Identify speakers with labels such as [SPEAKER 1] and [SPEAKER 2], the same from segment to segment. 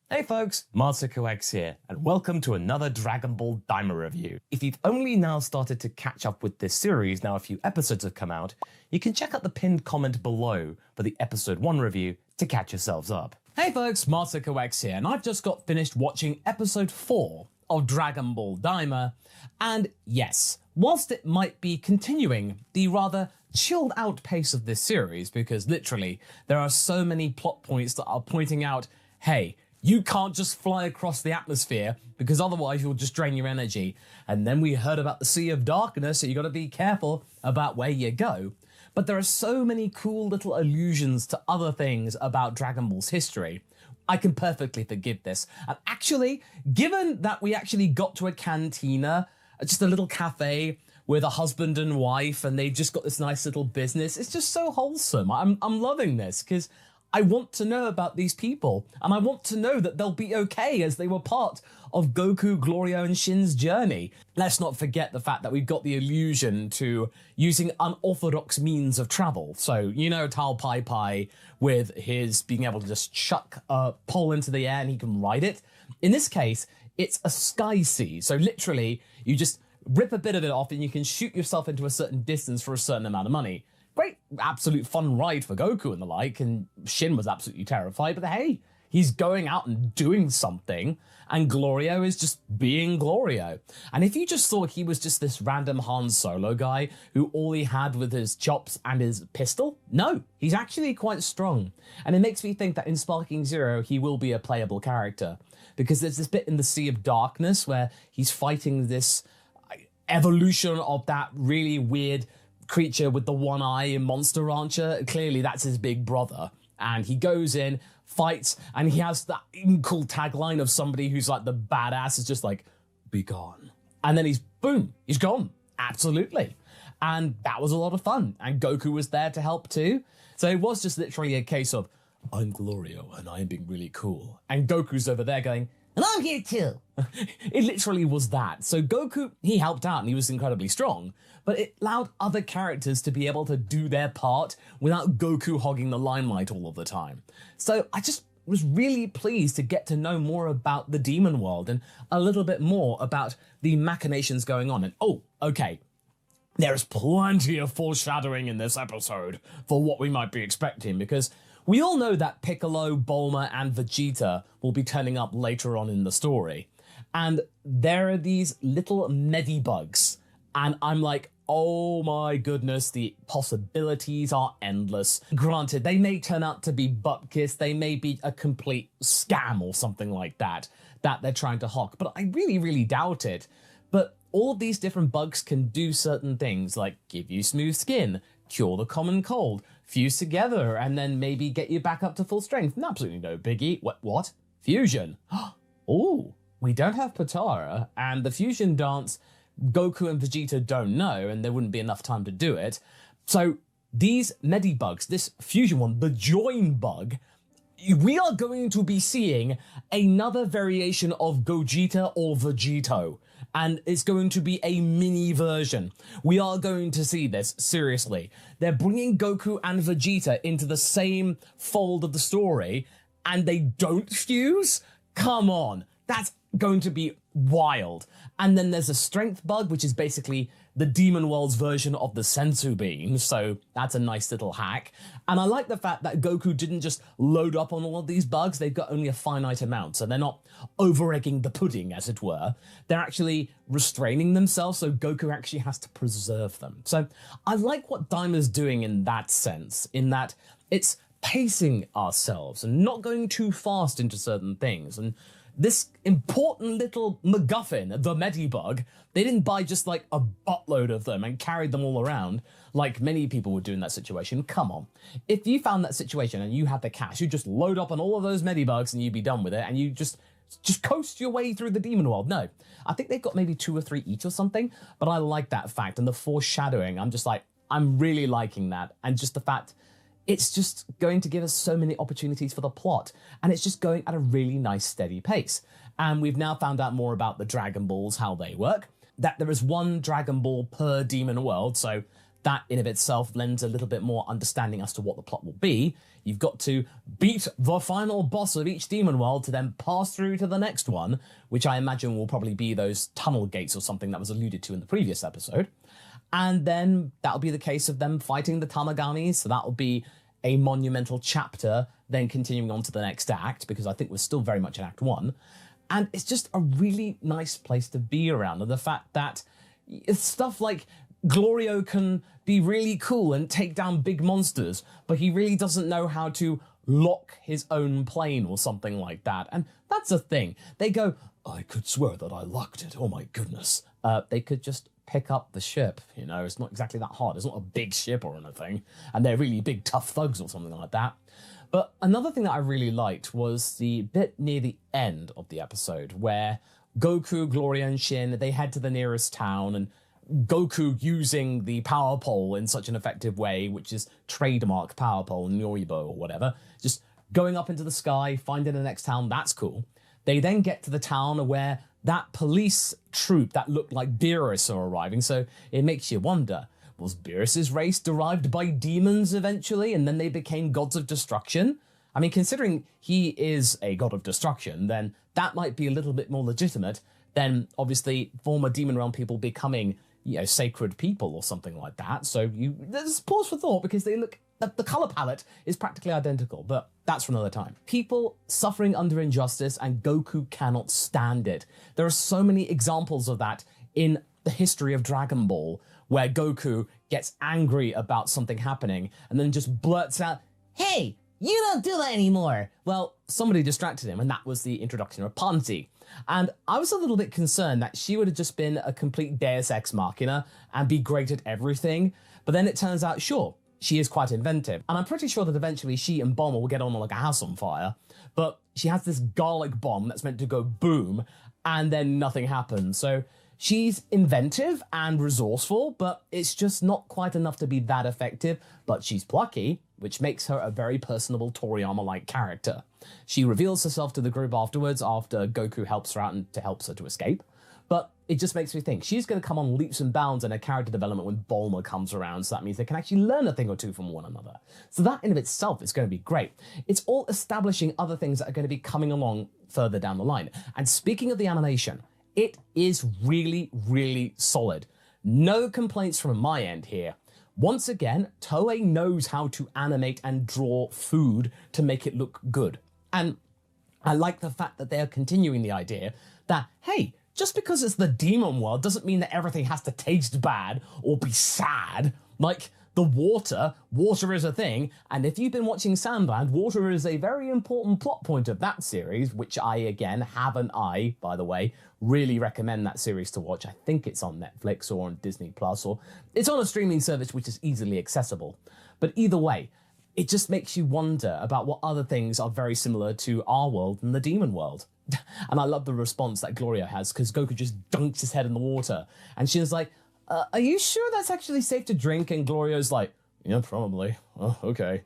[SPEAKER 1] Hey folks, MasakoX here, and welcome to another Dragonball Daima review. If you've only now started to catch up with this series, now a few episodes have come out, you can check out the pinned comment below for the episode 1 review to catch yourselves up. Hey folks, MasakoX here, and I've just got finished watching episode 4 of Dragonball Daima, and yes, whilst it might be continuing the rather chilled out pace of this series, because literally there are so many plot points that are pointing out, hey, you can't just fly across the atmosphere because otherwise you'll just drain your energy. And then we heard about the Sea of Darkness, so you got to be careful about where you go. But there are so many cool little allusions to other things about Dragon Ball's history. I can perfectly forgive this. And actually, given that we actually got to a cantina, just a little cafe with a husband and wife, and they just got this nice little business, it's just so wholesome. I'm loving this because I want to know about these people, and I want to know that they'll be okay as they were part of Goku, Glorio, and Shin's journey. Let's not forget the fact that we've got the allusion to using unorthodox means of travel. So, you know, Tal Pai Pai with his being able to just chuck a pole into the air and he can ride it. In this case, it's a sky sea. So literally, you just rip a bit of it off and you can shoot yourself into a certain distance for a certain amount of money. Great, absolute fun ride for Goku and the like, and Shin was absolutely terrified, but hey, he's going out and doing something, and Glorio is just being Glorio. And if you just thought he was just this random Han Solo guy who all he had was his chops and his pistol, no, he's actually quite strong. And it makes me think that in Sparking Zero, he will be a playable character, because there's this bit in the Sea of Darkness where he's fighting this evolution of that really weird creature with the one eye in Monster Rancher. Clearly that's his big brother, and he goes in, fights, and he has that cool tagline of somebody who's like the badass is just like, be gone, and then he's boom, he's gone. Absolutely. And that was a lot of fun, and Goku was there to help too. So it was just literally a case of, I'm Glorio and I'm being really cool, and Goku's over there going, and I'm here too. It literally was that. So Goku, he helped out and he was incredibly strong, but it allowed other characters to be able to do their part without Goku hogging the limelight all of the time. So I just was really pleased to get to know more about the demon world and a little bit more about the machinations going on. And oh, okay, there's plenty of foreshadowing in this episode for what we might be expecting, because we all know that Piccolo, Bulma, and Vegeta will be turning up later on in the story. And there are these little medi bugs. And I'm like, oh my goodness, the possibilities are endless. Granted, they may turn out to be butt-kiss, they may be a complete scam or something like that they're trying to hawk, but I really, really doubt it. But all of these different bugs can do certain things, like give you smooth skin, cure the common cold, fuse together, and then maybe get you back up to full strength. Absolutely no biggie. What? Fusion. Oh, we don't have Potara, and the fusion dance, Goku and Vegeta don't know, and there wouldn't be enough time to do it. So these medi bugs, this fusion one, the join bug, we are going to be seeing another variation of Gogeta or Vegeto, and it's going to be a mini version. We are going to see this, seriously. They're bringing Goku and Vegeta into the same fold of the story, and they don't fuse? Come on, that's going to be wild. And then there's a strength bug, which is basically the Demon World's version of the senzu beam, so that's a nice little hack. And I like the fact that Goku didn't just load up on all of these bugs, they've got only a finite amount, so they're not over-egging the pudding, as it were. They're actually restraining themselves, so Goku actually has to preserve them. So I like what Daima's doing in that sense, in that it's pacing ourselves and not going too fast into certain things. And this important little MacGuffin, the Medibug, they didn't buy just like a buttload of them and carried them all around like many people would do in that situation. Come on. If you found that situation and you had the cash, you'd just load up on all of those Medibugs and you'd be done with it, and you just coast your way through the demon world. No, I think they've got maybe 2 or 3 each or something, but I like that fact. And the foreshadowing, I'm really liking that. And just the fact, it's just going to give us so many opportunities for the plot, and it's just going at a really nice steady pace. And we've now found out more about the Dragon Balls, how they work, that there is 1 Dragon Ball per demon world, so that in of itself lends a little bit more understanding as to what the plot will be. You've got to beat the final boss of each demon world to then pass through to the next one, which I imagine will probably be those tunnel gates or something that was alluded to in the previous episode. And then that'll be the case of them fighting the Tamagamis, so that'll be a monumental chapter, then continuing on to the next act, because I think we're still very much in Act 1. And it's just a really nice place to be around, and the fact that it's stuff like Glorio can be really cool and take down big monsters, but he really doesn't know how to lock his own plane or something like that. And that's a thing. They go, I could swear that I locked it. Oh my goodness. They could just pick up the ship. You know, it's not exactly that hard. It's not a big ship or anything. And they're really big, tough thugs or something like that. But another thing that I really liked was the bit near the end of the episode where Goku, Glorio, and Shin, they head to the nearest town, and Goku using the power pole in such an effective way, which is trademark power pole, Noribo or whatever, just going up into the sky, finding the next town, that's cool. They then get to the town where that police troop that looked like Beerus are arriving, so it makes you wonder, was Beerus's race derived by demons eventually, and then they became gods of destruction? I mean, considering he is a god of destruction, then that might be a little bit more legitimate than, obviously, former Demon Realm people becoming, you know, sacred people or something like that. So there's pause for thought, because they look, the color palette is practically identical, but that's for another time. People suffering under injustice, and Goku cannot stand it. There are so many examples of that in the history of Dragon Ball, where Goku gets angry about something happening and then just blurts out, hey, you don't do that anymore. Well, somebody distracted him, and that was the introduction of Pansy. And I was a little bit concerned that she would have just been a complete deus ex machina and be great at everything. But then it turns out, sure, she is quite inventive. And I'm pretty sure that eventually she and Bomber will get on like a house on fire. But she has this garlic bomb that's meant to go boom, and then nothing happens. So she's inventive and resourceful, but it's just not quite enough to be that effective. But she's plucky, which makes her a very personable Toriyama-like character. She reveals herself to the group afterwards after Goku helps her out and helps her to escape. But it just makes me think she's going to come on leaps and bounds in her character development when Bulma comes around, so that means they can actually learn a thing or two from one another. So that in of itself is going to be great. It's all establishing other things that are going to be coming along further down the line. And speaking of the animation, it is really, really solid. No complaints from my end here. Once again, Toei knows how to animate and draw food to make it look good. And I like the fact that they're continuing the idea that, hey, just because it's the demon world doesn't mean that everything has to taste bad or be sad. Like the water is a thing, and if you've been watching Sandland, water is a very important plot point of that series, which I, again, by the way, really recommend that series to watch. I think it's on Netflix or on Disney Plus, or it's on a streaming service which is easily accessible. But either way, it just makes you wonder about what other things are very similar to our world and the demon world. And I love the response that Glorio has, because Goku just dunks his head in the water. And she's like, are you sure that's actually safe to drink? And Glorio's like, yeah, probably. Oh, okay.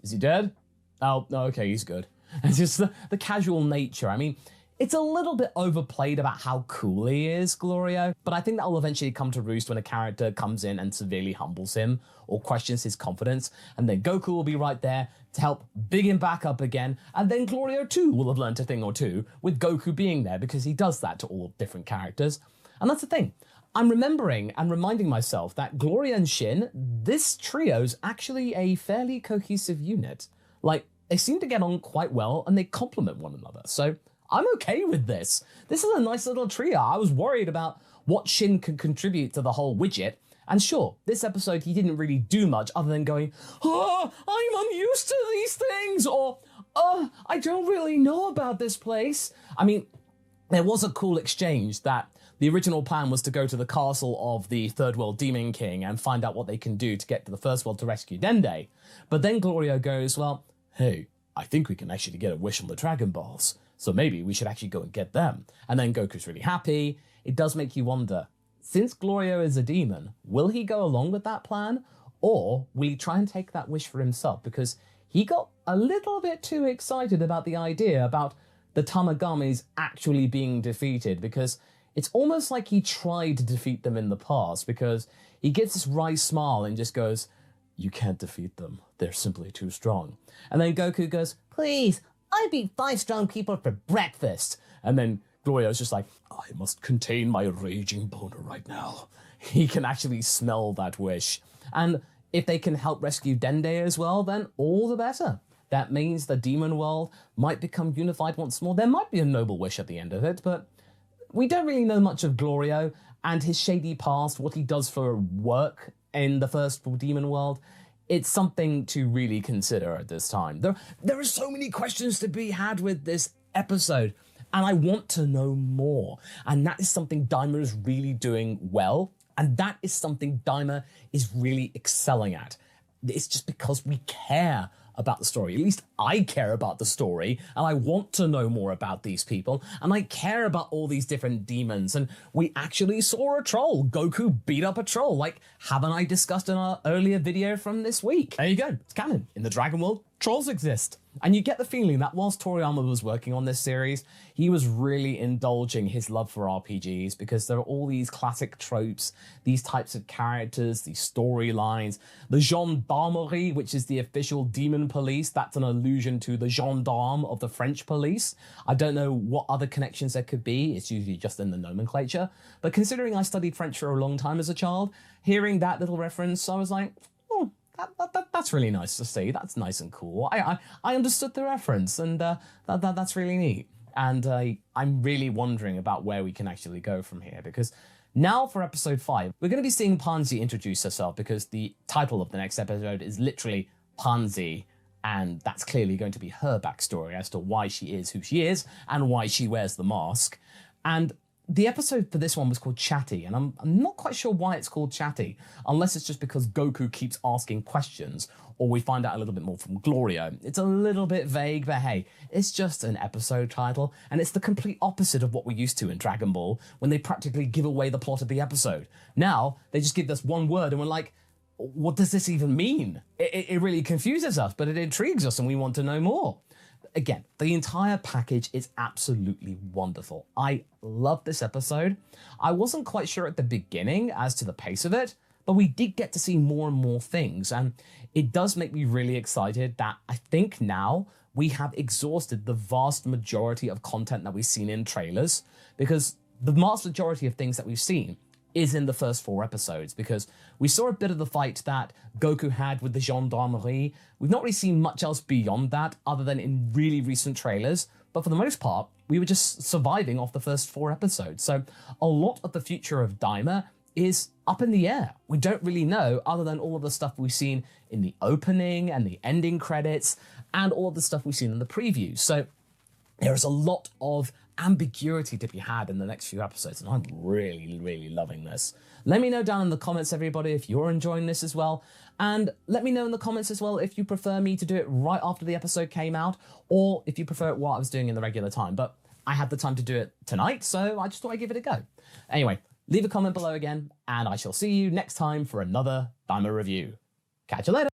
[SPEAKER 1] Is he dead? Oh, no, okay, he's good. And just the casual nature. I mean, it's a little bit overplayed about how cool he is, Glorio, but I think that will eventually come to roost when a character comes in and severely humbles him or questions his confidence, and then Goku will be right there to help big him back up again, and then Glorio too will have learned a thing or two with Goku being there, because he does that to all different characters. And that's the thing. I'm remembering and reminding myself that Glorio and Shin, this trio's actually a fairly cohesive unit. Like, they seem to get on quite well and they complement one another. So I'm okay with this. This is a nice little trio. I was worried about what Shin could contribute to the whole widget. And sure, this episode he didn't really do much other than going, oh, I'm unused to these things, or, I don't really know about this place. I mean, there was a cool exchange that the original plan was to go to the castle of the Third World Demon King and find out what they can do to get to the First World to rescue Dende. But then Glorio goes, well, hey, I think we can actually get a wish on the Dragon Balls, so maybe we should actually go and get them. And then Goku's really happy. It does make you wonder, since Glorio is a demon, will he go along with that plan? Or will he try and take that wish for himself? Because he got a little bit too excited about the idea about the Tamagamis actually being defeated, because it's almost like he tried to defeat them in the past, because he gives this wry smile and just goes, "You can't defeat them. They're simply too strong." And then Goku goes, "Please, I beat 5 strong people for breakfast." And then Glorio's just like, "I must contain my raging boner right now." He can actually smell that wish. And if they can help rescue Dende as well, then all the better. That means the demon world might become unified once more. There might be a noble wish at the end of it, but we don't really know much of Glorio and his shady past, what he does for work in the first demon world. It's something to really consider at this time. There are so many questions to be had with this episode, and I want to know more. And that is something Daima is really doing well, and that is something Daima is really excelling at. It's just because we care about the story. At least I care about the story, and I want to know more about these people, and I care about all these different demons. And we actually saw a troll. Goku beat up a troll, like haven't I discussed in our earlier video from this week? There you go, it's canon. In the Dragon world, trolls exist. And you get the feeling that whilst Toriyama was working on this series, he was really indulging his love for RPGs, because there are all these classic tropes, these types of characters, these storylines. The gendarmerie, which is the official demon police, that's an allusion to the gendarme of the French police. I don't know what other connections there could be. It's usually just in the nomenclature. But considering I studied French for a long time as a child, hearing that little reference, I was like, oh, that's really nice to see. That's nice and cool. I understood the reference, and that's really neat. And I'm really wondering about where we can actually go from here, because now for episode 5, we're going to be seeing Pansy introduce herself, because the title of the next episode is literally Pansy, and that's clearly going to be her backstory as to why she is who she is and why she wears the mask. And the episode for this one was called Chatty, and I'm not quite sure why it's called Chatty, unless it's just because Goku keeps asking questions, or we find out a little bit more from Glorio. It's a little bit vague, but hey, it's just an episode title, and it's the complete opposite of what we're used to in Dragon Ball, when they practically give away the plot of the episode. Now, they just give us one word, and we're like, what does this even mean? It really confuses us, but it intrigues us, and we want to know more. Again, the entire package is absolutely wonderful. I love this episode. I wasn't quite sure at the beginning as to the pace of it, but we did get to see more and more things, and it does make me really excited that I think now we have exhausted the vast majority of content that we've seen in trailers, because the vast majority of things that we've seen is in the first 4 episodes, because we saw a bit of the fight that Goku had with the gendarmerie. We've not really seen much else beyond that other than in really recent trailers, but for the most part, we were just surviving off the first 4 episodes. So a lot of the future of Daima is up in the air. We don't really know, other than all of the stuff we've seen in the opening and the ending credits, and all of the stuff we've seen in the previews. So there is a lot of ambiguity to be had in the next few episodes, and I'm really, really loving this. Let me know down in the comments, everybody, if you're enjoying this as well, and let me know in the comments as well if you prefer me to do it right after the episode came out, or if you prefer it while I was doing it in the regular time. But I had the time to do it tonight, so I just thought I'd give it a go. Anyway, leave a comment below again, and I shall see you next time for another Daima review. Catch you later!